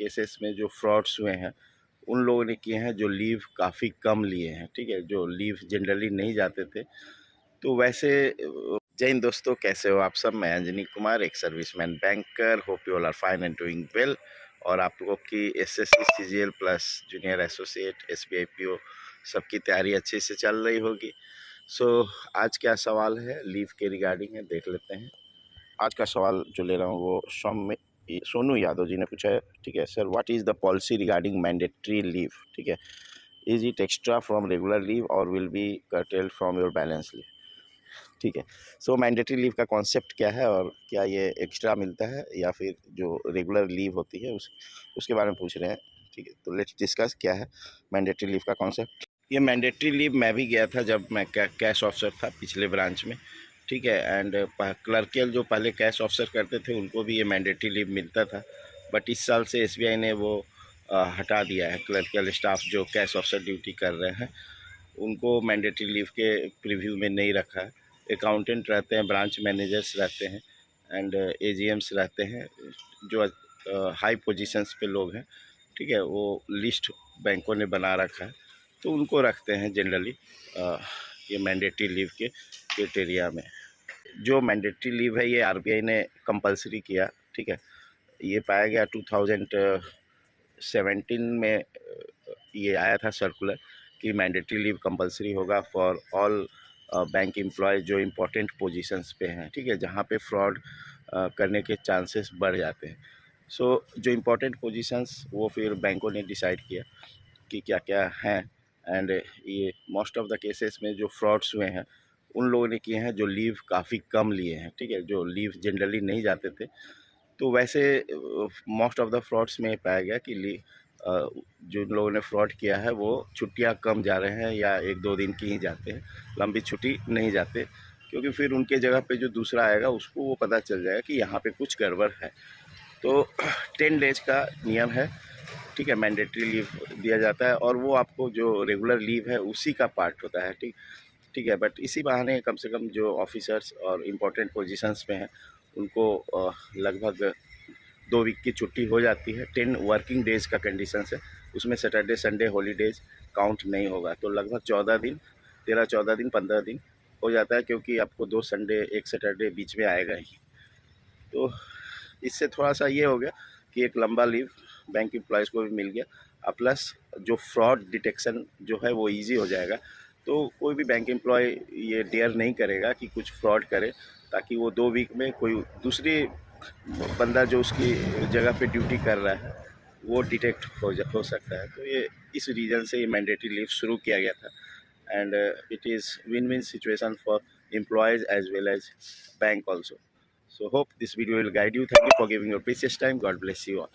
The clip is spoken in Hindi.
केसेस में जो फ्रॉड्स हुए हैं उन लोगों ने किए हैं जो लीव काफ़ी कम लिए हैं, ठीक है, जो लीव जनरली नहीं जाते थे। तो वैसे जय हिंद दोस्तों, कैसे हो आप सब। मैं अंजनी कुमार, एक serviceman banker. Hope you all are fine and doing well. और आप लोगों की SSC CGL plus junior associate SBI PO सबकी तैयारी अच्छे से चल रही होगी। सो आज क्या सवाल है लीव के रिगार्डिंग है, देख लेते हैं। आज का सवाल जो ले रहा हूँ वो सोनू यादव जी ने पूछा है। ठीक है sir, what is the policy regarding mandatory leave. ठीक है, is it extra from regular leave और will be curtailed from your balance leave. ठीक है, सो मैंडेटरी लीव का कॉन्सेप्ट क्या है और क्या ये एक्स्ट्रा मिलता है या फिर जो रेगुलर लीव होती है उसके बारे में पूछ रहे हैं। ठीक है, तो लेट्स डिस्कस क्या है मैंडेटरी लीव का कॉन्सेप्ट। ये मैंडेटरी लीव मैं भी गया था जब मैं कैश ऑफिसर था पिछले ब्रांच में। ठीक है, एंड क्लर्कियल जो पहले कैश ऑफिसर करते थे उनको भी ये मैंडेटरी लीव मिलता था, बट इस साल से एसबीआई ने वो हटा दिया है। क्लर्कियल स्टाफ जो कैश ऑफिसर ड्यूटी कर रहे हैं उनको मैंडेटरी लीव के प्रीव्यू में नहीं रखा है। अकाउंटेंट रहते हैं, ब्रांच मैनेजर्स रहते हैं एंड एजीएम्स रहते हैं, जो हाई पोजीशंस पे लोग हैं। ठीक है, वो लिस्ट बैंकों ने बना रखा है, तो उनको रखते हैं जनरली ये मैंडेटरी लीव के क्राइटेरिया में। जो मैंडेटरी लीव है ये आरबीआई ने कंपलसरी किया। ठीक है, ये पाया गया 2017 में ये आया था सर्कुलर कि मैंडेटरी लीव कंपलसरी होगा फॉर ऑल बैंक एम्प्लॉय जो इम्पोर्टेंट पोजीशंस पे हैं। ठीक है, जहाँ पे फ्रॉड करने के चांसेस बढ़ जाते हैं। सो जो इम्पोर्टेंट पोजीशंस वो फिर बैंकों ने डिसाइड किया कि क्या क्या हैं, एंड ये मोस्ट ऑफ द केसेस में जो फ्रॉड्स हुए हैं उन लोगों ने किए हैं जो लीव काफ़ी कम लिए हैं। ठीक है, जो लीव जनरली नहीं जाते थे। तो वैसे मोस्ट ऑफ द फ्रॉड्स में पाया गया कि जो लोगों ने फ्रॉड किया है वो छुट्टियां कम जा रहे हैं या 1-2 दिन की ही जाते हैं, लंबी छुट्टी नहीं जाते, क्योंकि फिर उनके जगह पे जो दूसरा आएगा उसको वो पता चल जाएगा कि यहाँ पे कुछ गड़बड़ है। तो 10 डेज का नियम है। ठीक है, मैंडेटरी लीव दिया जाता है और वो आपको जो रेगुलर लीव है उसी का पार्ट होता है। ठीक है, बट इसी बहाने कम से कम जो ऑफिसर्स और इम्पोर्टेंट पोजीशंस पे हैं उनको लगभग 2 वीक की छुट्टी हो जाती है। 10 वर्किंग डेज़ का कंडीशंस है, उसमें सैटरडे संडे हॉलीडेज काउंट नहीं होगा। तो लगभग 14 दिन, 13-14 दिन, 15 दिन हो जाता है, क्योंकि आपको 2 संडे 1 सैटरडे बीच में आएगा ही। तो इससे थोड़ा सा ये हो गया कि एक लंबा लीव बैंक एम्प्लॉयज़ को भी मिल गया, प्लस जो फ्रॉड डिटेक्शन जो है वो ईजी हो जाएगा। तो कोई भी बैंक एम्प्लॉय ये डेयर नहीं करेगा कि कुछ फ्रॉड करे, ताकि वो 2 वीक में कोई दूसरी बंदा जो उसकी जगह पे ड्यूटी कर रहा है वो डिटेक्ट हो सकता है। तो ये इस रीज़न से ये मैंडेटरी लीव शुरू किया गया था, and it is win win situation for employees as well as bank also. So hope this video will guide you. Thank you for giving your precious time. God bless you all.